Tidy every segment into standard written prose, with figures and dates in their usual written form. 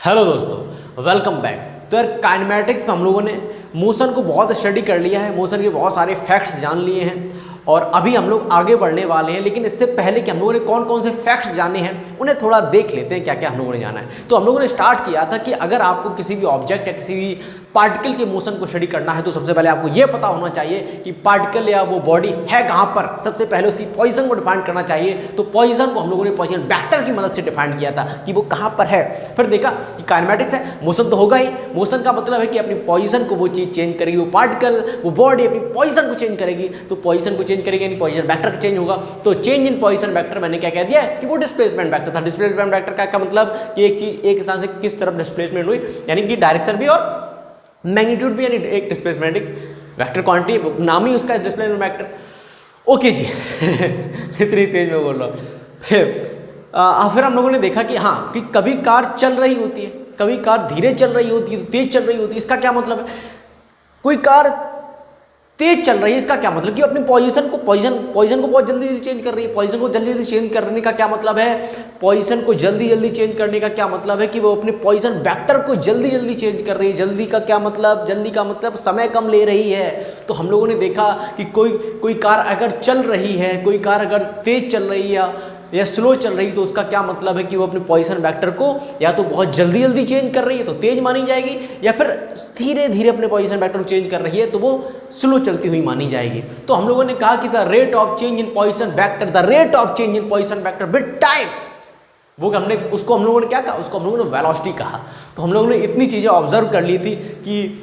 Hello दोस्तों, welcome back. तो यार काइनेमैटिक्स में हम लोगों ने मोशन को बहुत स्टडी कर लिया है, मोशन के बहुत सारे फैक्ट्स जान लिए हैं और अभी हम लोग आगे बढ़ने वाले हैं। लेकिन इससे पहले कि हम लोगों ने कौन कौन से फैक्ट्स जाने हैं उन्हें थोड़ा देख लेते हैं क्या क्या हम लोगों ने जाना है। तो हम लोगों ने स्टार्ट किया था कि अगर आपको किसी भी ऑब्जेक्ट या किसी भी पार्टिकल के मोशन को स्टडी करना है तो सबसे पहले आपको यह पता होना चाहिए कि पार्टिकल या वो बॉडी है कहाँ पर। सबसे पहले उसकी पोजीशन को डिफाइन करना चाहिए। तो पोजीशन को हम लोगों ने पोजीशन वेक्टर की मदद से डिफाइन किया था कि वो कहाँ पर है। फिर देखा कि काइनेमैटिक्स है, मोशन तो होगा ही। मोशन का मतलब है कि अपनी पोजीशन को वो चीज़ चेंज करेगी, वो पार्टिकल वो बॉडी अपनी पोजीशन को चेंज करेगी। तो पोजीशन को चेंज करेगी यानी पोजीशन वेक्टर चेंज होगा। तो चेंज इन पोजीशन वेक्टर मैंने क्या कह दिया कि वो डिस्प्लेसमेंट वेक्टर था। डिस्प्लेसमेंट वेक्टर का मतलब कि एक चीज एक स्थान से किस तरफ डिस्प्लेसमेंट हुई, यानी कि डायरेक्शन भी और मैग्नीट्यूड भी, यानी एक डिस्प्लेसमेंट एक वेक्टर क्वांटिटी, नाम ही उसका डिस्प्लेसमेंट वेक्टर। ओके जी इतनी तेज में बोल रहा हूँ। फिर हम लोगों ने देखा कि हाँ कि कभी कार चल रही होती है, कभी कार धीरे चल रही होती है, तो तेज चल रही होती है। इसका क्या मतलब है? कोई कार तेज चल रही है, इसका क्या मतलब कि अपनी पोजीशन को बहुत जल्दी जल्दी चेंज कर रही है। पोजीशन को जल्दी जल्दी चेंज करने का क्या मतलब है? पोजीशन को जल्दी जल्दी चेंज करने का क्या मतलब है कि वो अपने पोजीशन वेक्टर को जल्दी जल्दी चेंज कर रही है। जल्दी का क्या मतलब? जल्दी का मतलब समय कम ले रही है। तो हम लोगों ने देखा कि कोई कार अगर चल रही है, कोई कार अगर तेज चल रही है या स्लो चल रही, तो उसका क्या मतलब है कि वो अपने पोजीशन वेक्टर को या तो बहुत जल्दी जल्दी चेंज कर रही है तो तेज मानी जाएगी, या फिर धीरे धीरे अपने पोजीशन वेक्टर को चेंज कर रही है तो वो स्लो चलती हुई मानी जाएगी। तो हम लोगों ने कहा कि the rate of change in position vector, the rate of change in position vector with time, वो हमने उसको हम लोगों ने क्या कहा? उसको हम लोगों ने वेलोसिटी कहा। तो हम लोगों ने इतनी चीज़ें ऑब्जर्व कर ली थी कि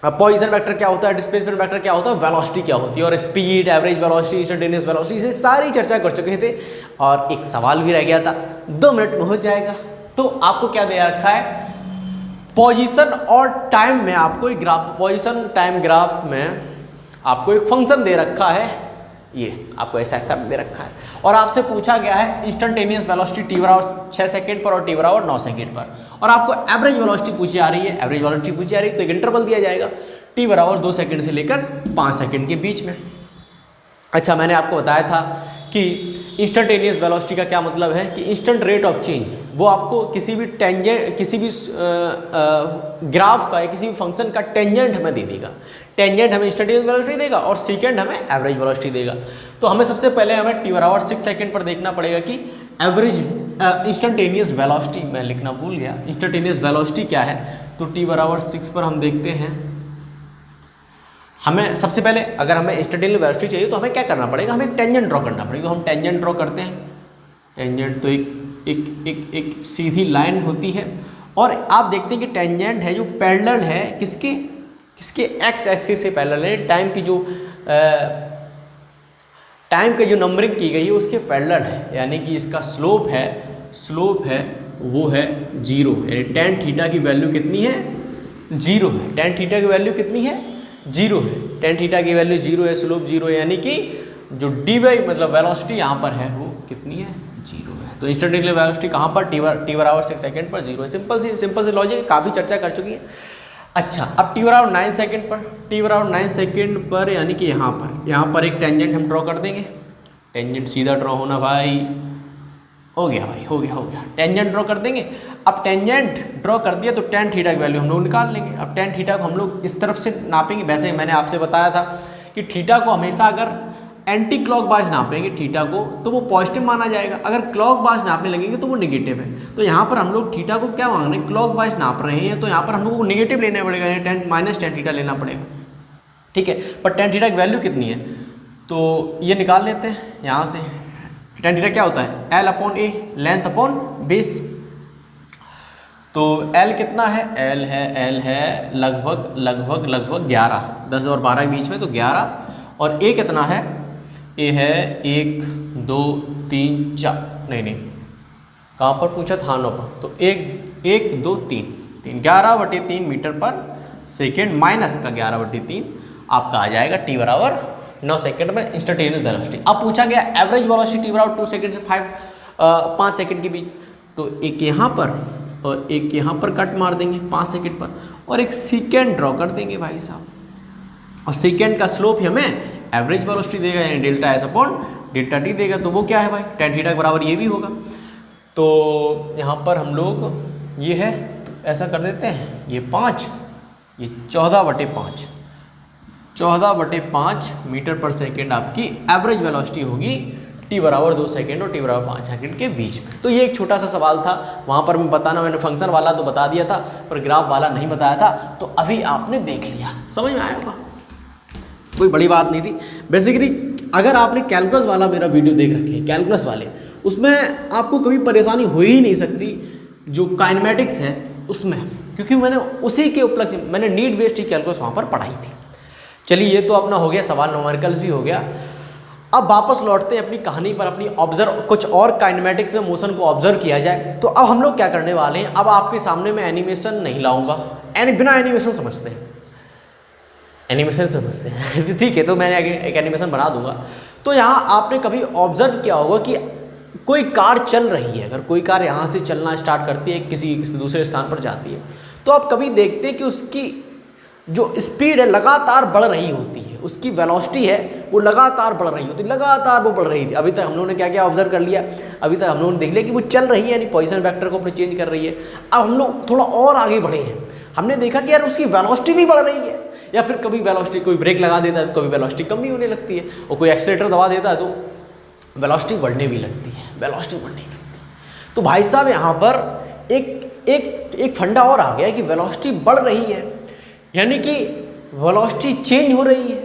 पोजीशन वेक्टर क्या होता है, डिस्प्लेसमेंट वेक्टर क्या होता है, वेलोसिटी क्या होती है, और speed, average velocity, instantaneous velocity, से सारी चर्चा कर चुके थे। और एक सवाल भी रह गया था, 2 मिनट में हो जाएगा। तो आपको क्या दे रखा है? पोजीशन और टाइम में आपको एक ग्राफ, पोजीशन टाइम ग्राफ में आपको एक फंक्शन दे रखा है। ये आपको ऐसा दे रखा है और आपसे पूछा गया है इंस्टेंटेनियस वेलोसिटी टी बराबर 6 सेकंड पर और टी बराबर 9 सेकंड पर, और आपको एवरेज वेलोसिटी पूछी आ रही है। एवरेज वेलोसिटी पूछी आ रही है तो एक इंटरवल दिया जाएगा टी बराबर 2 सेकंड से लेकर 5 सेकंड के बीच में। अच्छा, मैंने आपको बताया था कि इंस्टेंटेनियस वेलोसिटी का क्या मतलब है कि इंस्टेंट रेट ऑफ चेंज, वो आपको किसी भी टेंजेंट, किसी भी ग्राफ का या किसी भी फंक्शन का टेंजेंट हमें दे देगा। टेंजेंट हमें इंस्टेंटेनियस वेलोसिटी देगा और सेकंड हमें एवरेज वेलोसिटी देगा। तो हमें सबसे पहले हमें टी बराबर 6 सेकंड पर देखना पड़ेगा कि एवरेज इंस्टेंटेनियस वेलोसिटी, मैं लिखना भूल गया, इंस्टेंटेनियस वेलोसिटी क्या है। तो टी बराबर 6 पर हम देखते हैं, हमें सबसे पहले अगर हमें इंस्टेंटेनियस वेलोसिटी चाहिए तो हमें क्या करना पड़ेगा? हमें एक टेंजेंट ड्रॉ करना पड़ेगा। तो हम टेंजेंट ड्रॉ करते हैं। टेंजेंट तो एक सीधी लाइन होती है और आप देखते हैं कि टेंजेंट है जो पैरेलल है किसके एक्स एक्सिस से पैरेलल है। टाइम की जो नंबरिंग की गई है उसके पैरेलल है, यानी कि इसका स्लोप है वो है 0, यानी टेन थीटा की वैल्यू कितनी है? 0 है। टेन थीटा की वैल्यू कितनी है? 0 है। टेन थीटा की वैल्यू 0 है, स्लोप 0 है, यानी कि जो डी बाई मतलब वेलोसिटी यहाँ पर है वो कितनी है? 0 है। तो इंस्टेंटेनियस वेलोसिटी कहाँ पर? टी बराबर 6 सेकंड पर 0 है। सिंपल सी लॉजिक, काफ़ी चर्चा कर चुकी है। अच्छा, अब टी बराबर 9 सेकंड पर, टी बराबर 9 सेकंड पर यानी कि यहाँ पर एक टेंजेंट हम ड्रॉ कर देंगे। टेंजेंट सीधा ड्रॉ होना भाई, हो गया भाई, हो गया। टेंजेंट ड्रॉ कर देंगे। अब टेंजेंट ड्रॉ कर दिया तो टेन थीटा की वैल्यू हम लोग निकाल लेंगे। अब टेन थीटा को हम लोग इस तरफ से नापेंगे। वैसे मैंने आपसे बताया था कि थीटा को हमेशा अगर एंटी क्लॉक वाइज नापेंगे थीटा को तो वो पॉजिटिव माना जाएगा, अगर क्लॉक वाइज नापने लगेंगे तो वो नेगेटिव है। तो यहाँ पर हम लोग थीटा को क्या मान रहे हैं? क्लॉक वाइज नाप रहे हैं, तो यहाँ पर हम लोग को नेगेटिव लेना पड़ेगा, यानी -10 थीटा लेना पड़ेगा। ठीक है, पर टेन थीटा की वैल्यू कितनी है तो ये निकाल लेते हैं यहाँ से। टेन थीटा क्या होता है? L/A, length upon base. तो L कितना है? L है लगभग 11, 10 और 12 के बीच में, तो 11। और A कितना है? A है 1 2 3 4, नहीं कहाँ पर पूछा था? 9 पर। तो 1 2 3 11/3 मीटर पर सेकेंड माइनस का 11/3 आपका आ जाएगा टी बराबर 9 सेकंड में इंस्टेंटेनियस वेलोसिटी। अब पूछा गया एवरेज वेलोसिटी टी बराबर 2 सेकंड से 5 सेकंड के बीच। तो एक यहाँ पर और एक यहाँ पर कट मार देंगे 5 सेकंड पर, और एक सेकंड ड्रॉ कर देंगे भाई साहब, और सेकंड का स्लोप हमें एवरेज वेलोसिटी देगा, यानी delta S upon delta T देगा। तो वो क्या है भाई? टेन थीटा के बराबर ये भी होगा। तो यहाँ पर हम लोग ये है, तो ऐसा कर देते हैं, ये 5, ये 14/5, 14/5 मीटर पर सेकेंड आपकी एवरेज वेलोसिटी होगी t बराबर 2 सेकेंड और t बराबर 5 सेकेंड के बीच में। तो ये एक छोटा सा सवाल था, वहाँ पर मैं बताना, मैंने फंक्शन वाला तो बता दिया था पर ग्राफ वाला नहीं बताया था, तो अभी आपने देख लिया, समझ में आया होगा, कोई बड़ी बात नहीं थी। बेसिकली अगर आपने कैलकुलस वाला मेरा वीडियो देख रखे हैं, कैलकुलस वाले, उसमें आपको कभी परेशानी हो ही नहीं सकती जो काइनेमेटिक्स है उसमें, क्योंकि मैंने उसी के उपलक्ष्य मैंने नीड बेस्ड ही कैलकुलस वहाँ पर पढ़ाई थी। चलिए ये तो अपना हो गया सवाल, न्यूमेरिकल्स भी हो गया। अब वापस लौटते हैं अपनी कहानी पर, अपनी ऑब्जर्व कुछ और काइनेमेटिक्स में मोशन को ऑब्जर्व किया जाए। तो अब हम लोग क्या करने वाले हैं, अब आपके सामने मैं एनिमेशन नहीं लाऊंगा, बिना एनिमेशन समझते हैं, एनिमेशन समझते हैं ठीक है, तो मैं एक एनिमेशन बना दूंगा। तो यहाँ आपने कभी ऑब्जर्व किया होगा कि कोई कार चल रही है, अगर कोई कार यहाँ से चलना स्टार्ट करती है, किसी दूसरे स्थान पर जाती है, तो आप कभी देखते हैं कि उसकी जो स्पीड है लगातार बढ़ रही होती है, उसकी वेलोसिटी है वो लगातार बढ़ रही होती है, लगातार वो बढ़ रही थी। अभी तक हम लोगों ने क्या क्या ऑब्जर्व कर लिया, अभी तक हम लोगों ने देख लिया कि वो चल रही है, यानी पोजीशन वेक्टर को अपने चेंज कर रही है। अब हम लोग थोड़ा और आगे बढ़े हैं, हमने देखा कि यार उसकी वेलोसिटी भी बढ़ रही है, या फिर कभी वेलोसिटी, कोई ब्रेक लगा देता है तो कभी वेलोसिटी कम भी होने लगती है, और कोई एक्सीलरेटर दबा देता है तो वेलोसिटी बढ़ने भी लगती है, वेलोसिटी बढ़ने भी लगती है। तो भाई साहब यहाँ पर एक फंडा और आ गया कि वेलोसिटी बढ़ रही है, यानी कि वेलोसिटी चेंज हो रही है,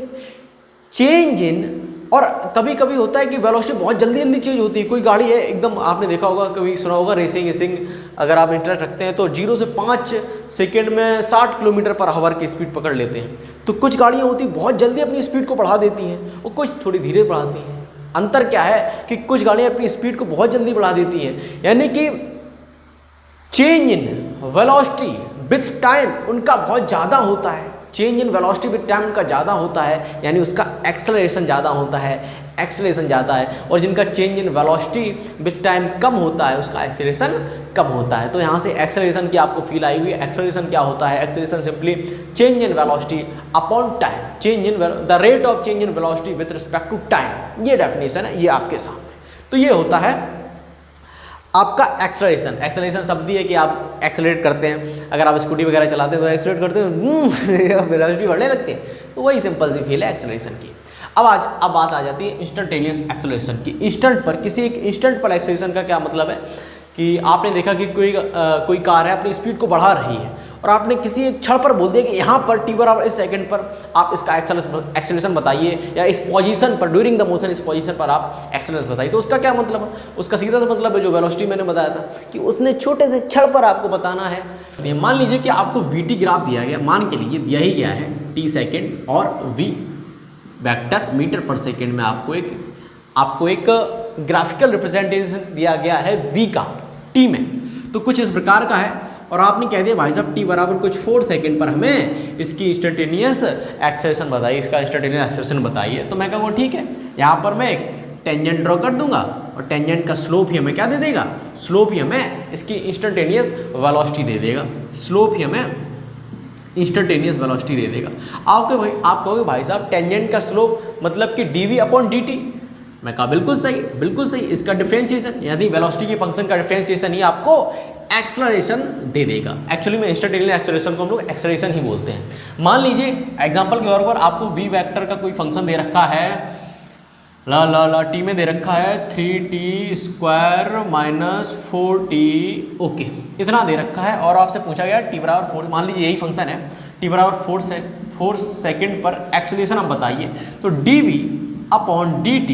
चेंज इन, और कभी कभी होता है कि वेलोसिटी बहुत जल्दी जल्दी चेंज होती है। कोई गाड़ी है एकदम, आपने देखा होगा, कभी सुना होगा रेसिंग, अगर आप इंटरेस्ट रखते हैं तो 0 से 5 सेकेंड में 60 km/h की स्पीड पकड़ लेते हैं। तो कुछ गाड़ियाँ होती हैं बहुत जल्दी अपनी स्पीड को बढ़ा देती हैं और कुछ थोड़ी धीरे बढ़ाती हैं। अंतर क्या है कि कुछ गाड़ियाँ अपनी स्पीड को बहुत जल्दी बढ़ा देती हैं, यानी कि change in velocity with time उनका बहुत ज़्यादा होता है, change in velocity with time उनका ज़्यादा होता है, यानी उसका एक्सेलरेशन ज़्यादा होता है, एक्सेलरेशन ज़्यादा है। और जिनका change in velocity with time कम होता है, उसका एक्सेलरेशन कम होता है। तो यहाँ से एक्सेलरेशन की आपको फील आई हुई है। एक्सेलरेशन क्या होता है, acceleration simply change in velocity upon time, change in the rate of change in velocity with respect to time, ये डेफिनेशन है, ये आपके सामने। तो ये होता है आपका एक्सेलरेशन। एक्सेलरेशन शब्द ही है कि आप एक्सेलरेट करते हैं, अगर आप स्कूटी वगैरह चलाते हैं तो एक्सेलरेट करते हैं, वेलोसिटी बढ़ने लगती है, तो वही सिंपल सी फील है एक्सेलरेशन की। अब बात आ जाती है इंस्टेंटेनियस एक्सेलरेशन की। इंस्टेंट पर, किसी एक इंस्टेंट पर एक्सेलरेशन का क्या मतलब है कि आपने देखा कि कोई कार है अपनी स्पीड को बढ़ा रही है और आपने किसी एक क्षण पर बोल दिया कि यहाँ पर t बराबर इस सेकंड पर आप इसका एक्सेलरेशन बताइए, या इस पोजीशन पर ड्यूरिंग द मोशन इस पोजीशन पर आप एक्सेलरेशन बताइए। तो उसका क्या मतलब है, उसका सीधा सा मतलब है जो वेलोसिटी मैंने बताया था कि उसने छोटे से क्षण पर आपको बताना है। मान लीजिए कि आपको वीटी ग्राफ दिया गया, मान के लिए दिया ही गया है t सेकेंड और v वेक्टर मीटर पर सेकेंड में आपको एक ग्राफिकल रिप्रेजेंटेशन दिया गया है v का t में, तो कुछ इस प्रकार का है। और आपने कह दिया भाई साहब t बराबर कुछ 4 सेकेंड पर हमें इसकी इंस्टेंटेनियस एक्सेलरेशन बताइए, इसका इंस्टेंटेनियस एक्सेलरेशन बताइए। तो मैं कहूँगा ठीक है, यहाँ पर मैं एक टेंजेंट ड्रॉ कर दूंगा और टेंजेंट का स्लोप ही हमें क्या दे देगा, स्लोप ही हमें इसकी इंस्टेंटेनियस वेलोसिटी दे देगा, स्लोप ही हमें इंस्टेंटेनियस वेलोसिटी दे देगा। आप कहोगे भाई साहब टेंजेंट का स्लोप मतलब कि dv/dt। मैं कहा बिल्कुल सही, बिल्कुल सही। इसका डिफरेंशिएशन यानी वेलोसिटी के फंक्शन का डिफरेंशिएशन ही आपको एक्सेलरेशन दे देगा। एक्चुअली में इंस्टेंटेनियस एक्सेलरेशन को हम लोग एक्सेलरेशन ही बोलते हैं। मान लीजिए एग्जांपल के तौर पर आपको v वेक्टर का कोई फंक्शन दे रखा है, टी में दे रखा है 3t² - 4t, ओके, इतना दे रखा है। और आपसे पूछा गया t बराबर 4, मान लीजिए यही फंक्शन है, t बराबर 4 सेकेंड पर एक्सेलरेशन आप बताइए। तो dv/dt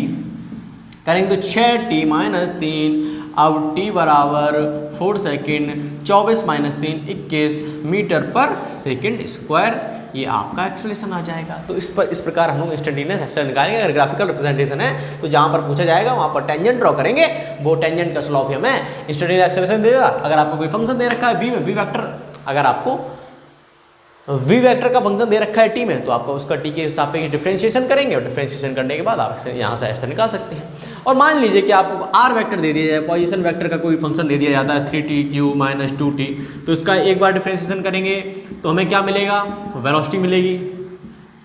करेंगे तो 6t - 3, अब t बराबर 4 सेकेंड 24 - 3 21 मीटर पर सेकेंड स्क्वायर, ये आपका एक्सेलरेशन आ जाएगा। तो इस प्रकार हम लोग इंस्टेंटेनियस एक्सेलरेशन निकालेंगे। अगर ग्राफिकल रिप्रेजेंटेशन है तो जहाँ पर पूछा जाएगा वहाँ पर टेंजेंट ड्रॉ करेंगे, वो टेंजेंट का स्लोप हमें इंस्टेंटेनियस एक्सेलरेशन देगा। अगर आपको कोई फंक्शन दे रखा है v में, v वेक्टर, अगर आपको v वेक्टर का फंक्शन दे रखा है t में, तो आपको उसका t के सापेक्ष डिफरेंशिएशन करेंगे और डिफरेंशिएशन करने के बाद आप यहाँ से ऐसे निकाल सकते हैं। और मान लीजिए कि आपको r वेक्टर दे दिया जाए, पोजीशन वेक्टर का कोई फंक्शन दे दिया जाता है 3t³ - 2t, तो इसका एक बार डिफरेंशिएशन करेंगे तो हमें क्या मिलेगा, वेलोसिटी मिलेगी।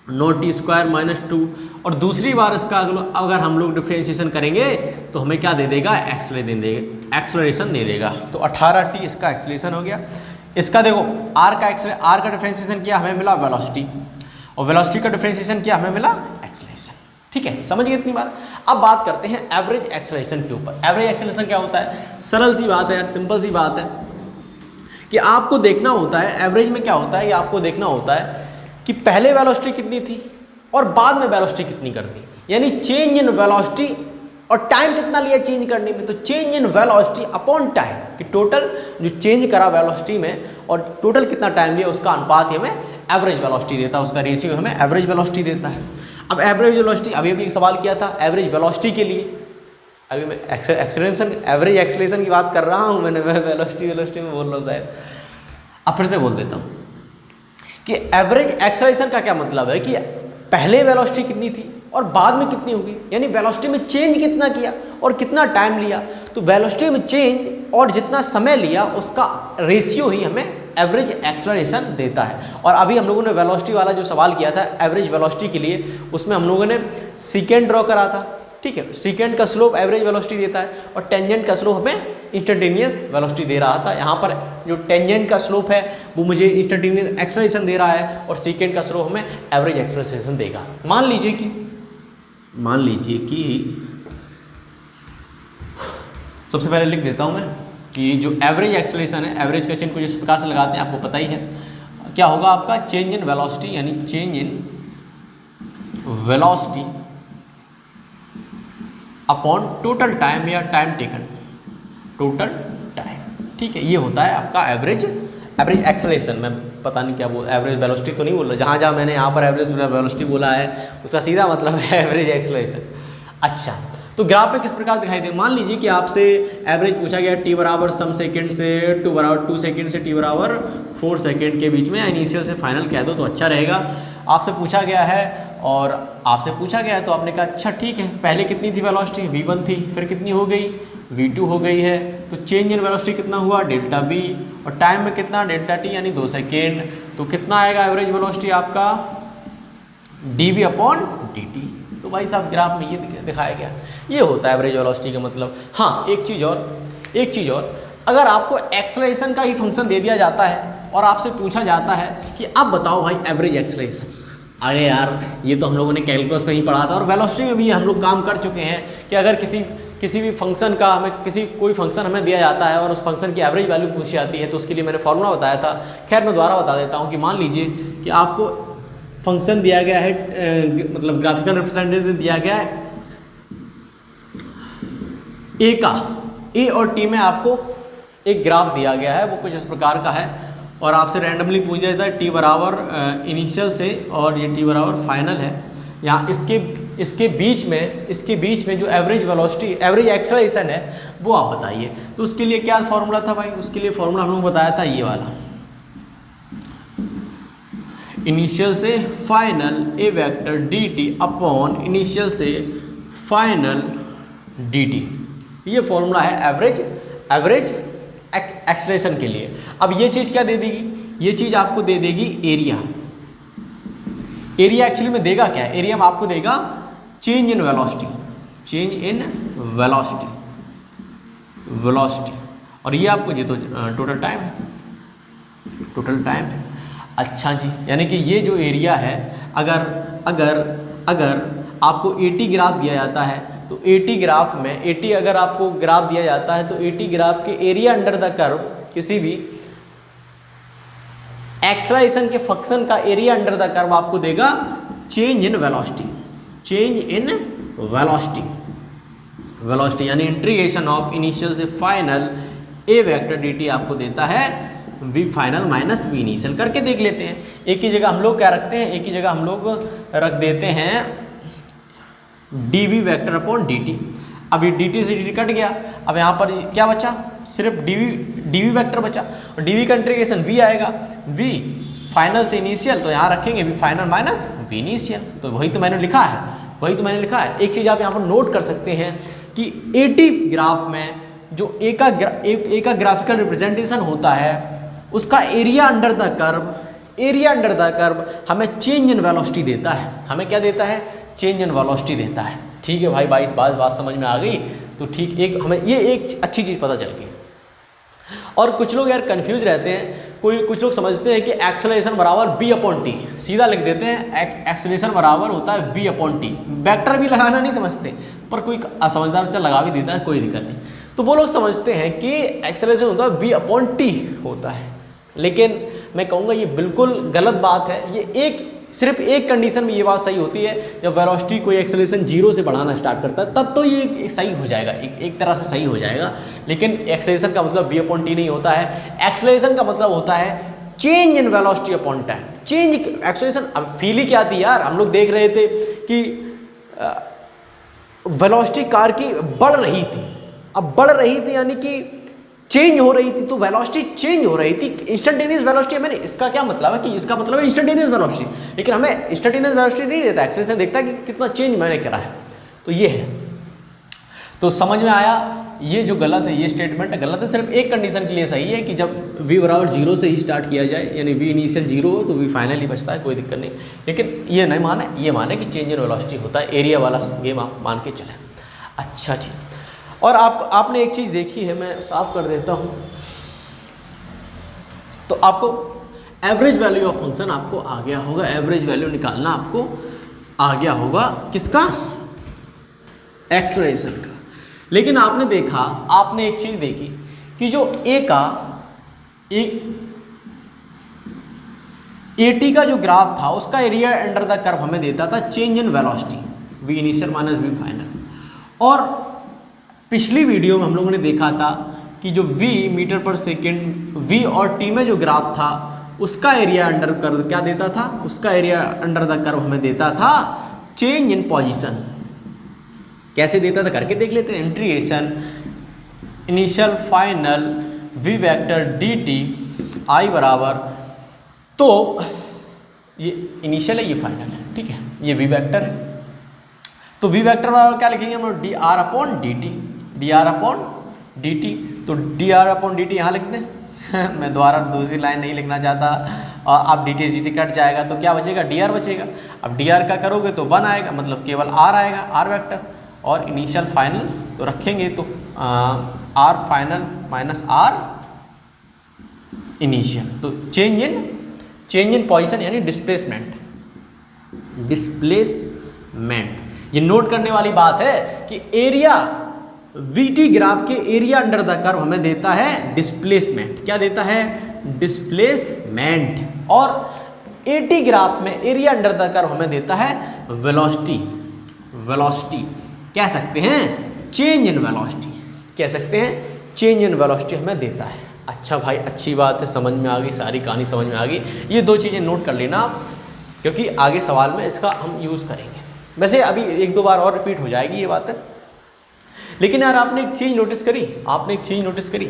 नॉट टी स्क्वायर माइनस 2, और दूसरी बार इसका अगर हम लोग डिफ्रेंशिएशन करेंगे तो हमें क्या दे देगा, एक्सेलरेशन दे देगा। तो 18t इसका एक्सेलरेशन हो गया। इसका देखो r का डिफ्रेंशिएशन किया, हमें मिला वेलोसिटी, और वेलोसिटी का डिफ्रेंशिएशन किया, हमें मिला एक्सेलरेशन। ठीक है, समझ गए इतनी बार। अब बात करते हैं एवरेज एक्सेलरेशन के ऊपर। एवरेज एक्सेलरेशन क्या होता है, सरल सी बात है, सिंपल सी बात है कि आपको देखना होता है एवरेज में क्या होता है, कि आपको देखना होता है कि पहले वेलोसिटी कितनी थी और बाद में वेलोसिटी कितनी कर दी, यानी चेंज इन वेलोसिटी और टाइम कितना लिया चेंज करने में। तो change in velocity upon time, कि टोटल जो चेंज करा वेलोसिटी में और टोटल कितना टाइम लिया, उसका अनुपात ही हमें एवरेज वेलोसिटी देता है, उसका रेशियो हमें एवरेज वेलोसिटी देता है। अब एवरेज वेलोसिटी, अभी एक सवाल किया था एवरेज वेलोसिटी के लिए, अभी मैं एवरेज एक्सेलरेशन की बात कर रहा हूँ, मैंने वेलोसिटी में बोल रहा हूँ शायद। अब फिर से बोल देता हूँ कि एवरेज एक्सेलरेशन का क्या मतलब है, कि पहले वेलोसिटी कितनी थी और बाद में कितनी होगी, यानी वेलोसिटी में चेंज कितना किया और कितना टाइम लिया। तो वेलोसिटी में चेंज और जितना समय लिया उसका रेशियो ही हमें एवरेज एक्सेलरेशन देता है। और अभी हम लोगों ने वेलोसिटी वाला जो सवाल किया था एवरेज वेलोसिटी के लिए, उसमें हम लोगों ने सीकेंड ड्रॉ करा था। ठीक है, सीकेंड का स्लोप एवरेज वेलोसिटी देता है और टेंजेंट का स्लोप हमें इंस्टेंटेनियस वेलोसिटी दे रहा था। यहाँ पर जो टेंजेंट का स्लोप है वो मुझे इंस्टेंटेनियस एक्सेलरेशन दे रहा है और सीकेंड का स्लोप हमें एवरेज एक्सेलरेशन देगा। मान लीजिए कि सबसे पहले लिख देता हूँ मैं कि जो एवरेज एक्सेलरेशन है, एवरेज का चिन्ह कुछ इस प्रकार से लगाते हैं, आपको पता ही है क्या होगा आपका, चेंज इन वेलोसिटी, यानी change in velocity upon total time या टाइम टेकन, टोटल टाइम। ठीक है, ये होता है आपका एवरेज एक्सेलरेशन। मैं पता नहीं क्या बोल, एवरेज वेलोसिटी तो नहीं बोल रहा, जहाँ मैंने यहाँ पर एवरेज वेलोसिटी बोला है उसका सीधा मतलब है एवरेज एक्सेलरेशन। अच्छा, तो ग्राफ में किस प्रकार दिखाई दे, मान लीजिए कि आपसे एवरेज पूछा गया t बराबर सम सेकेंड से 2 सेकेंड से t बराबर 4 सेकेंड के बीच में, इनिशियल से फाइनल कह दो तो अच्छा रहेगा। आपसे पूछा गया है तो आपने कहा अच्छा ठीक है, पहले कितनी थी वेलोसिटी, v1 थी, फिर कितनी हो गई, v2 हो गई है। तो चेंज इन वेलोसिटी कितना हुआ, डेल्टा v, और टाइम में कितना, डेल्टा t, यानी 2 सेकेंड। तो कितना आएगा एवरेज वेलोसिटी आपका, dv अपॉन dt। तो भाई साहब ग्राफ में ये दिखाया गया, ये होता है एवरेज वेलोसिटी का मतलब। हाँ, एक चीज़ और, अगर आपको एक्सेलरेशन का ही फंक्शन दे दिया जाता है और आपसे पूछा जाता है कि अब बताओ भाई एवरेज एक्सेलरेशन, अरे यार ये तो हम लोगों ने कैलकुलस में ही पढ़ा था और वेलोसिटी में भी हम लोग काम कर चुके हैं कि अगर किसी भी फंक्शन का कोई फंक्शन हमें दिया जाता है और उस फंक्शन की एवरेज वैल्यू पूछी जाती है तो उसके लिए मैंने फॉर्मूला बताया था। खैर मैं दोबारा बता देता हूँ कि मान लीजिए कि आपको फंक्शन दिया गया है, मतलब ग्राफिकल रिप्रेजेंटेटिव दिया गया है ए और टी में आपको एक ग्राफ दिया गया है, वो कुछ इस प्रकार का है और आपसे रैंडमली पूछा जाता है टी बराबर इनिशियल से और ये टी बराबर फाइनल है। यहाँ इसके बीच में जो एवरेज वेलोसिटी, एवरेज एक्सेलरेशन है वो आप बताइए। तो उसके लिए क्या फॉर्मूला था भाई, उसके लिए फॉर्मूला हम लोग बताया था ये वाला, इनिशियल से final A vector D T upon initial से फाइनल डी टी। ये फॉर्मूला है एवरेज एक्सेलरेशन के लिए। अब ये चीज़ क्या दे देगी, ये चीज़ आपको दे देगी एरिया। एरिया एक्चुअली में देगा क्या, एरिया में आपको देगा चेंज इन वेलोसिटी, और ये आपको ये तो टोटल टाइम है। अच्छा जी, यानी कि ये जो एरिया है, अगर आपको 80 ग्राफ दिया जाता है तो 80 ग्राफ में 80 अगर आपको ग्राफ दिया जाता है तो 80 ग्राफ के एरिया अंडर द कर्व, किसी भी एक्सेलरेशन के फंक्शन का एरिया अंडर द कर्व आपको देगा चेंज इन वेलोसिटी, यानी इंटीग्रेशन ऑफ इनिशियल से फाइनल ए वेक्टर dt आपको देता है v final minus v initial. करके देख लेते हैं। एक ही जगह हम लोग क्या रखते हैं, एक ही जगह हम लोग रख देते हैं dv वेक्टर अपॉन dt। अब ये dt से dt कट गया, अब यहाँ पर क्या बचा, सिर्फ dv वेक्टर बचा और dv का इंटीग्रेशन v आएगा, v फाइनल से इनिशियल, तो यहाँ रखेंगे v final minus v initial. तो वही तो मैंने लिखा है। एक चीज़ आप यहाँ पर नोट कर सकते हैं कि 80 ग्राफ में जो एक का ग्राफिकल रिप्रेजेंटेशन होता है उसका area under the curve area under the curve हमें चेंज इन वेलोसिटी देता है। हमें क्या देता है? चेंज इन वेलोसिटी देता है। ठीक है भाई, बात समझ में आ गई। तो ठीक, एक हमें ये एक अच्छी चीज़ पता चल गई। और कुछ लोग यार कंफ्यूज रहते हैं, कुछ लोग समझते हैं कि एक्सेलरेशन बराबर b/t, सीधा लिख देते हैं एक्सेलरेशन बराबर होता है b/t। वेक्टर भी लगाना नहीं समझते, पर कोई असमझदार बच्चा लगा भी देता है, कोई दिक्कत नहीं। तो वो लोग समझते हैं कि एक्सेलरेशन होता है b/t होता है, लेकिन मैं कहूँगा ये बिल्कुल गलत बात है। ये सिर्फ एक कंडीशन में ये बात सही होती है, जब वेलोसिटी कोई एक्सेलरेशन 0 से बढ़ाना स्टार्ट करता है तब तो ये सही हो जाएगा, एक तरह से सही हो जाएगा। लेकिन एक्सेलरेशन का मतलब b/t नहीं होता है। एक्सेलरेशन का मतलब होता है change in velocity upon time. Change acceleration, अब फील ही क्या थी यार, हम लोग देख रहे थे कि वेलोसिटी कार की बढ़ रही थी। अब बढ़ रही थी यानी कि चेंज हो रही थी, तो वेलोसिटी चेंज हो रही थी, इंस्टेंटेनियस वेलोसिटी। मैंने इसका क्या मतलब है कि इसका मतलब है इंस्टेंटेनियस वेलोसिटी, लेकिन हमें इंस्टेंटेनियस वेलोसिटी नहीं देता, एक्सेलरेशन देखता है कि कितना चेंज मैंने करा है। तो ये है, तो समझ में आया। ये जो गलत है, ये स्टेटमेंट गलत है, सिर्फ एक कंडीशन के लिए सही है कि जब v बराबर 0 से ही स्टार्ट किया जाए, यानी v इनिशियल 0 हो तो v फाइनल ही बचता है, कोई दिक्कत नहीं। लेकिन ये नहीं माने, ये माने कि चेंज इन वेलोसिटी होता है, एरिया वाला गेम आप मान के चलें। अच्छा जी, और आपने एक चीज़ देखी है, मैं साफ कर देता हूँ। तो आपको एवरेज वैल्यू ऑफ फंक्शन आपको आ गया होगा, एवरेज वैल्यू निकालना आपको आ गया होगा, किसका? एक्सेलरेशन का। लेकिन आपने देखा, आपने एक चीज़ देखी कि जो AT का जो ग्राफ था, उसका एरिया अंडर द कर्व हमें देता था change in velocity, v initial minus v final. और पिछली वीडियो में हम लोगों ने देखा था कि जो v मीटर पर सेकेंड, v और t में जो ग्राफ था, उसका एरिया अंडर कर्व क्या देता था? उसका एरिया अंडर द कर्व हमें देता था चेंज इन पोजीशन। कैसे देता था करके देख लेते हैं। Integration initial final v vector dt i बराबर, तो ये इनिशियल है, ये फाइनल है, ठीक है, ये v वेक्टर है। तो v वेक्टर बराबर क्या लिखेंगे हम लोग? dr/dt। तो dr/dt यहाँ लिख दें मैं दोबारा दूसरी लाइन नहीं लिखना चाहता, और अब dt कट जाएगा तो क्या बचेगा? dr बचेगा। अब dr का करोगे तो 1 आएगा, मतलब केवल r आएगा, r वेक्टर। और इनिशियल फाइनल तो रखेंगे तो r final minus r initial, तो चेंज इन पोजीशन यानी डिस्प्लेसमेंट। ये नोट करने वाली बात है कि एरिया VT ग्राफ के एरिया अंडर द कर्व हमें देता है डिस्प्लेसमेंट। क्या देता है? डिस्प्लेसमेंट। और AT ग्राफ में एरिया अंडर द कर्व हमें देता है वेलोसिटी। कह सकते हैं चेंज इन वेलोसिटी, कह सकते हैं चेंज इन वेलोसिटी हमें देता है। अच्छा भाई, अच्छी बात है, समझ में आ गई, सारी कहानी समझ में आ गई। ये दो चीज़ें नोट कर लेना, क्योंकि आगे सवाल में इसका हम यूज़ करेंगे। वैसे अभी 1-2 बार और रिपीट हो जाएगी ये बात है, लेकिन यार आपने एक चीज़ नोटिस करी,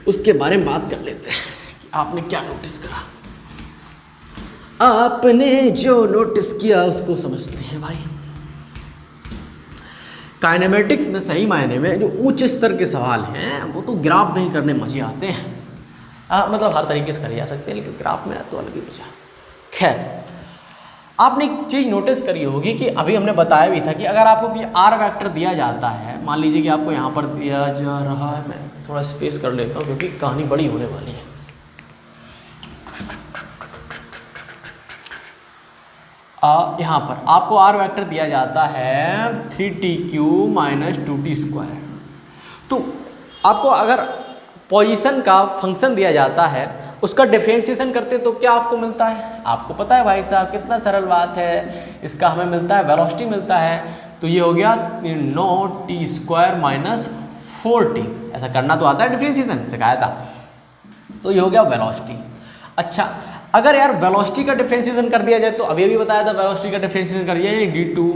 उसके बारे में बात कर लेते हैं कि आपने क्या नोटिस करा। आपने जो नोटिस किया उसको समझते हैं भाई। काइनेमेटिक्स में सही मायने में जो उच्च स्तर के सवाल हैं वो तो ग्राफ में ही करने मजे आते हैं। मतलब हर तरीके से करे जा सकते हैं, लेकिन ग्राफ में तो अलग ही मजा। खैर, आपने एक चीज़ नोटिस करी होगी कि अभी हमने बताया भी था कि अगर आपको कोई आर वेक्टर दिया जाता है, मान लीजिए कि आपको यहाँ पर दिया जा रहा है, मैं थोड़ा स्पेस कर लेता हूँ क्योंकि कहानी बड़ी होने वाली है। यहाँ पर आपको आर वेक्टर दिया जाता है 3t³ - 2t²। तो आपको अगर पोजीशन का फंक्शन दिया जाता है, उसका डिफरेंशिएशन करते तो क्या आपको मिलता है? आपको पता है भाई साहब, कितना सरल बात है। इसका हमें मिलता है वेलोसिटी मिलता है, तो ये हो गया 9t² - 4t। ऐसा करना तो आता है, डिफरेंशिएशन सिखाया था। तो ये हो गया वेलोसिटी। अच्छा, अगर यार वेलोसिटी का डिफरेंशिएशन कर दिया जाए, तो अभी बताया था वेलोसिटी का डिफरेंशिएशन कर दिया जाए d2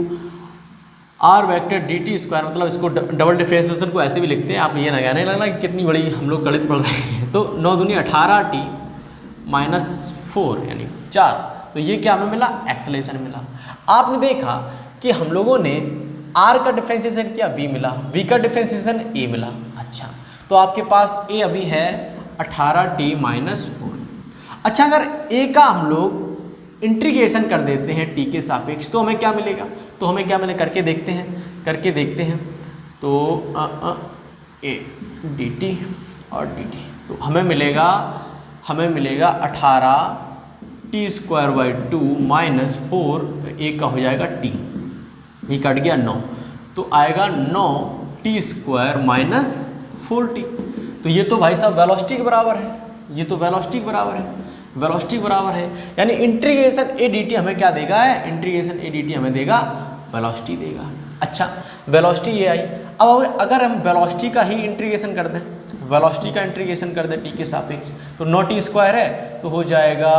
r वेक्टर dt², मतलब इसको डबल डिफरेंशिएशन को ऐसे भी लिखते हैं। आप ये ना कहने लगना कि कितनी बड़ी हम लोग गणित पढ़ रहे हैं। तो 9 दूनी 18t - 4 यानी 4। तो ये क्या हमें मिला? एक्सेलरेशन मिला। आपने देखा कि हम लोगों ने r का डिफरेंशिएशन किया, v मिला, v का डिफरेंशिएशन a मिला। अच्छा, तो आपके पास a अभी है 18t - 4। अच्छा, अगर ए का हम लोग इंटीग्रेशन कर देते हैं टी के सापेक्ष तो हमें क्या मिलेगा, तो हमें क्या मिले करके देखते हैं। तो ए डी टी और डी टी, तो हमें मिलेगा 18 टी स्क्वायर बाई 2 माइनस 4, ए का हो जाएगा टी, ये कट गया 9, तो आएगा 9 टी स्क्वायर माइनस 4t। तो ये तो भाई साहब वेलोसिटी के बराबर है, ये तो वेलोसिटी के बराबर है, वेलोसिटी बराबर है, यानी इंटीग्रेशन ए डी टी हमें क्या देगा है, इंटीग्रेशन ए डी टी हमें देगा वेलोसिटी देगा। अच्छा, वेलोसिटी ये आई। अब अगर हम वेलोसिटी का ही इंटीग्रेशन कर दें, वेलोसिटी का इंटीग्रेशन कर दें टी के सापेक्ष, तो 9 टी स्क्वायर है तो हो जाएगा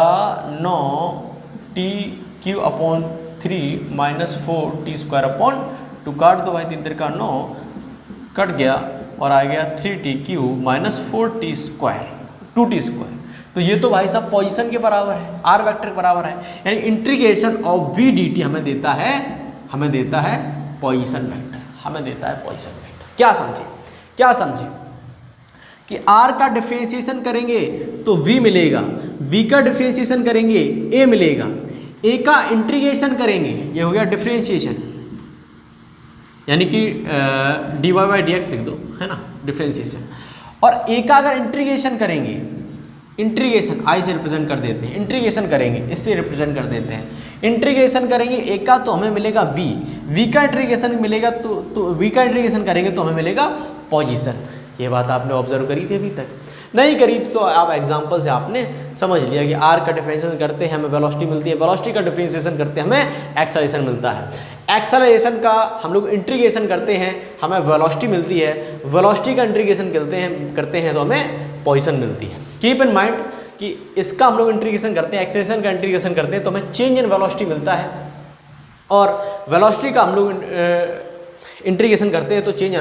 9 T Q upon 3 minus 4 T square upon 2, काट दो भाई, 3 3 का 9 कट गया और आ गया 3t Q minus 4t square 2t square. तो ये तो भाई साहब पोजीशन के बराबर है, आर वेक्टर के बराबर है, यानी integration of V D T हमें देता है पोजीशन वेक्टर, हमें देता है पोजीशन वेक्टर। क्या समझे कि आर का डिफरेंशिएशन करेंगे तो वी मिलेगा, वी का डिफरेंशिएशन करेंगे ए मिलेगा, ए का इंटीग्रेशन करेंगे, ये हो गया डिफरेंशिएशन, यानी कि D Y by D X लिख दो, है ना, डिफरेंशिएशन। और ए का अगर इंटीग्रेशन करेंगे, इंटीग्रेशन आई से रिप्रेजेंट कर देते हैं, इंटीग्रेशन करेंगे इससे रिप्रेजेंट कर देते हैं, इंटीग्रेशन करेंगे ए का तो हमें मिलेगा वी, वी का इंटीग्रेशन मिलेगा तो वी का इंटीग्रेशन करेंगे तो हमें मिलेगा पोजीशन। ये बात आपने ऑब्जर्व करी थी, अभी तक नहीं करी थी तो आप एग्जांपल से आपने समझ लिया कि आर का डिफरेंशिएशन करते हैं हमें वेलोसिटी मिलती है, वेलोसिटी का डिफरेंशिएशन करते हैं हमें एक्सेलरेशन मिलता है, एक्सेलरेशन का हम लोग इंटीग्रेशन करते हैं हमें वेलोसिटी मिलती है, वेलोसिटी का इंटीग्रेशन करते हैं तो हमें पोजीशन मिलती है। कीप इन माइंड कि इसका हम लोग इंटीग्रेशन करते हैं, एक्सेलरेशन का इंटीग्रेशन करते हैं तो हमें चेंज इन वेलोसिटी मिलता है, और वेलोसिटी का हम लोग इंटीग्रेशन करते हैं तो चेंज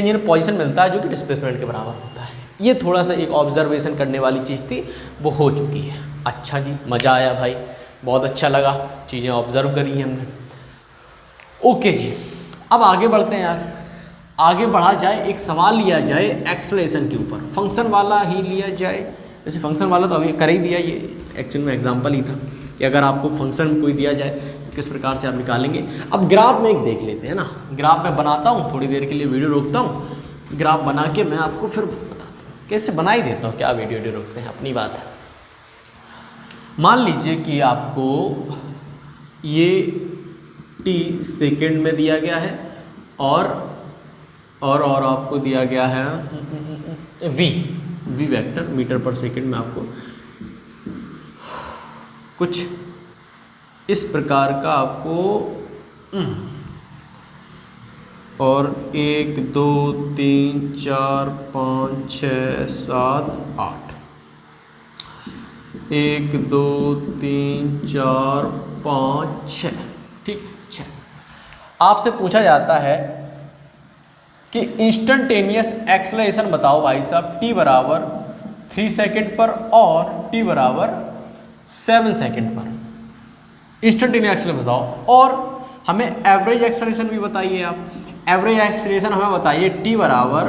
इन पोजीशन मिलता है जो कि डिस्प्लेसमेंट के बराबर होता है। ये थोड़ा सा एक ऑब्जर्वेशन करने वाली चीज़ थी, वो हो चुकी है। अच्छा जी, मज़ा आया भाई, बहुत अच्छा लगा, चीज़ें ऑब्जर्व करी हैं हमने। ओके जी, अब आगे बढ़ते हैं यार, आगे बढ़ा जाए, एक सवाल लिया जाए एक्सेलरेशन के ऊपर, फंक्शन वाला ही लिया जाए। जैसे फंक्शन वाला तो अभी कर ही दिया, ये एक्चुअल में एग्जांपल ही था कि अगर आपको फंक्शन कोई दिया जाए तो किस प्रकार से आप निकालेंगे। अब ग्राफ में एक देख लेते हैं ना, ग्राफ में बनाता हूँ, थोड़ी देर के लिए वीडियो रोकता हूँ, ग्राफ बना के मैं आपको फिर बताता हूँ, कैसे बना ही देता हूँ, क्या वीडियो रोकते हैं, अपनी बात है। मान लीजिए कि आपको ये t सेकेंड में दिया गया है और आपको दिया गया है v वेक्टर मीटर पर सेकेंड में, आपको कुछ इस प्रकार का आपको और 1 2 3 4 5 6 7 8 1 2 3 4 5 6, ठीक है। आपसे पूछा जाता है कि इंस्टेंटेनियस एक्सेलरेशन बताओ भाई साहब, t बराबर 3 सेकेंड पर और t बराबर 7 सेकेंड पर इंस्टेंटेनियस एक्सेलरेशन बताओ, और हमें एवरेज एक्सेलरेशन भी बताइए आप। एवरेज एक्सेलरेशन हमें बताइए t बराबर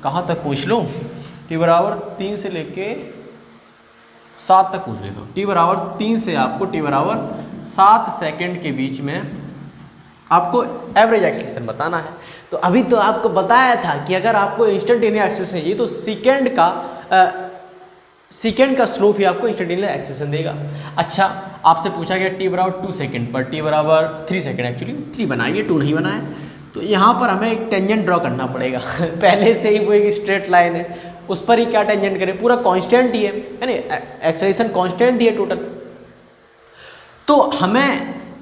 कहाँ तक पूछ लूँ, t बराबर 3 से लेके 7 तक पूछ लेता हूँ। t बराबर 3 से आपको t बराबर 7 सेकेंड के बीच में आपको एवरेज एक्सेलरेशन बताना है। तो अभी तो आपको बताया था कि अगर आपको इंस्टेंटेनियस एक्सेलरेशन चाहिए तो सेकेंड का स्लोप ही आपको इंस्टेंटेनियस एक्सेलरेशन देगा। अच्छा, आपसे पूछा गया t बराबर 2 सेकेंड पर, t बराबर 3 सेकेंड, एक्चुअली 3 बनाइए 2 नहीं बनाए, तो यहाँ पर हमें एक टेंजेंट ड्रॉ करना पड़ेगा पहले से ही वो एक स्ट्रेट लाइन है, उस पर ही क्या टेंजेंट करें, पूरा कांस्टेंट ही है, यानी एक्सेलरेशन कांस्टेंट ही है टोटल। तो हमें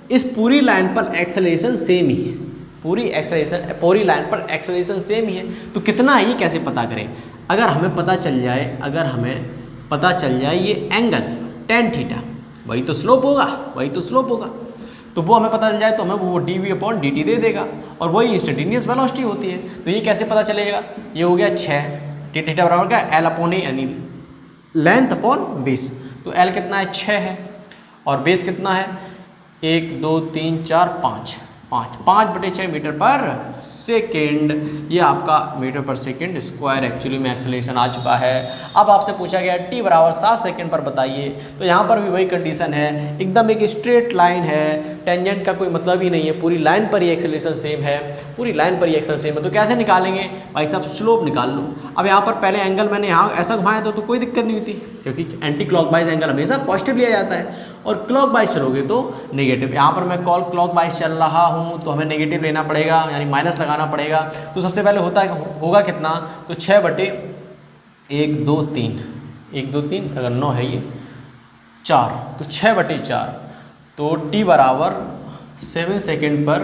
इस पूरी लाइन पर एक्सेलरेशन सेम ही है, पूरी लाइन पर एक्सेलरेशन सेम ही है, तो कितना है ये कैसे पता करें। अगर हमें पता चल जाए ये एंगल tan थीटा, वही तो स्लोप होगा, तो वो हमें पता चल जाए तो हमें वो dv अपॉन dt दे देगा, और वही इंस्टेंटेनियस वेलोसिटी होती है। तो ये कैसे पता चलेगा, ये हो गया 6 t थीटा बराबर क्या, l अपॉन ए, यानी लेंथ अपॉन बेस, तो l कितना है 6 है, और बेस कितना है 1 2 3 4 5, 5/6 मीटर पर सेकेंड, ये आपका मीटर पर सेकेंड स्क्वायर एक्चुअली में एक्सेलरेशन आ चुका है। अब आपसे पूछा गया t बराबर 7 सेकेंड पर बताइए, तो यहाँ पर भी वही कंडीशन है, एकदम एक स्ट्रेट लाइन है, टेंजेंट का कोई मतलब ही नहीं है, पूरी लाइन पर ही एक्सेलरेशन सेम है, पूरी लाइन पर ही एक्सेलरेशन सेम है। तो कैसे निकालेंगे भाई साहब, स्लोप निकाल लो। अब यहाँ पर पहले एंगल मैंने यहाँ ऐसा घुमाया तो कोई दिक्कत नहीं होती, क्योंकि एंटी क्लॉकवाइज एंगल हमेशा पॉजिटिव लिया जाता है और क्लॉकवाइज चलोगे तो नेगेटिव। यहाँ पर मैं क्लॉकवाइज चल रहा हूँ तो हमें नेगेटिव लेना पड़ेगा, यानी माइनस लगाना पड़ेगा। तो सबसे पहले होगा कितना, तो 6/1 2 3 1 2 3, अगर 9 है ये 4, तो 6/4, तो t बराबर 7 सेकेंड पर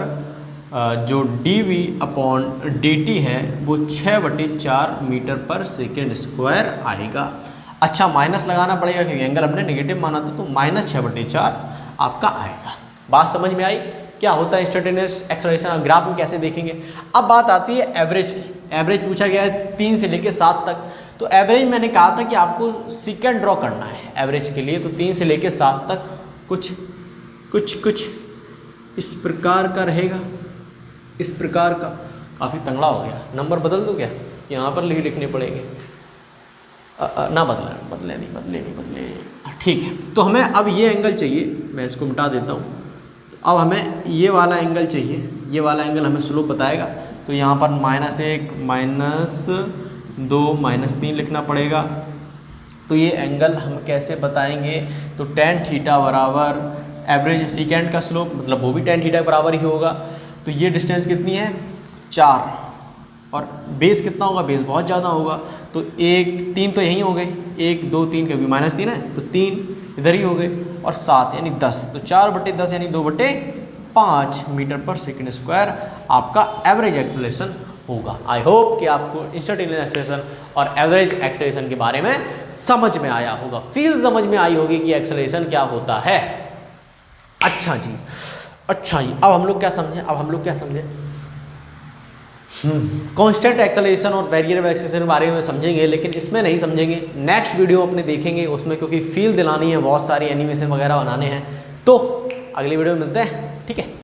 जो dv/dt है वो 6/4 मीटर पर सेकेंड स्क्वायर आएगा। अच्छा, माइनस लगाना पड़ेगा क्योंकि एंगल हमने नेगेटिव माना था, तो -6/4 आपका आएगा। बात समझ में आई क्या होता है इंस्टेंटेनियस एक्सेलरेशन, ग्राफ में कैसे देखेंगे। अब बात आती है एवरेज की। एवरेज पूछा गया है 3 से लेकर 7 तक, तो एवरेज मैंने कहा था कि आपको सेकेंड ड्रॉ करना है एवरेज के लिए, तो 3 से लेकर 7 तक कुछ इस प्रकार का रहेगा, इस प्रकार का। काफ़ी तंगड़ा हो गया, नंबर बदल दूँ क्या, यहाँ पर लिखने पड़ेंगे, ना बदले। ठीक है, तो हमें अब ये एंगल चाहिए, मैं इसको मिटा देता हूँ। तो अब हमें ये वाला एंगल चाहिए, ये वाला एंगल हमें स्लोप बताएगा। तो यहाँ पर -1 -2 -3 लिखना पड़ेगा। तो ये एंगल हम कैसे बताएंगे, तो tan थीटा बराबर एवरेज सीकेंड का स्लोप, मतलब वो भी tan थीटा के बराबर ही होगा। तो ये डिस्टेंस कितनी है 4, और बेस कितना होगा, बेस बहुत ज़्यादा होगा, तो 3 तो यहीं हो गए, 1 2 3, क्योंकि -3 है तो 3 इधर ही हो गए, और 7 यानी 10, तो 4/10 यानी 2/5 मीटर पर सेकेंड स्क्वायर आपका एवरेज एक्सेलरेशन होगा। आई होप कि आपको इंस्टेंटेनियस एक्सेलरेशन और एवरेज एक्सेलरेशन के बारे में समझ में आया होगा, फील समझ में आई होगी कि एक्सेलरेशन क्या होता है। अच्छा जी, अब हम लोग क्या समझे, कांस्टेंट एक्सेलरेशन और वेरिएबल एक्सेलरेशन के बारे में समझेंगे, लेकिन इसमें नहीं समझेंगे, नेक्स्ट वीडियो अपने देखेंगे उसमें, क्योंकि फील दिलानी है, बहुत सारी एनिमेशन वगैरह बनाने हैं। तो अगली वीडियो में मिलते हैं, ठीक है।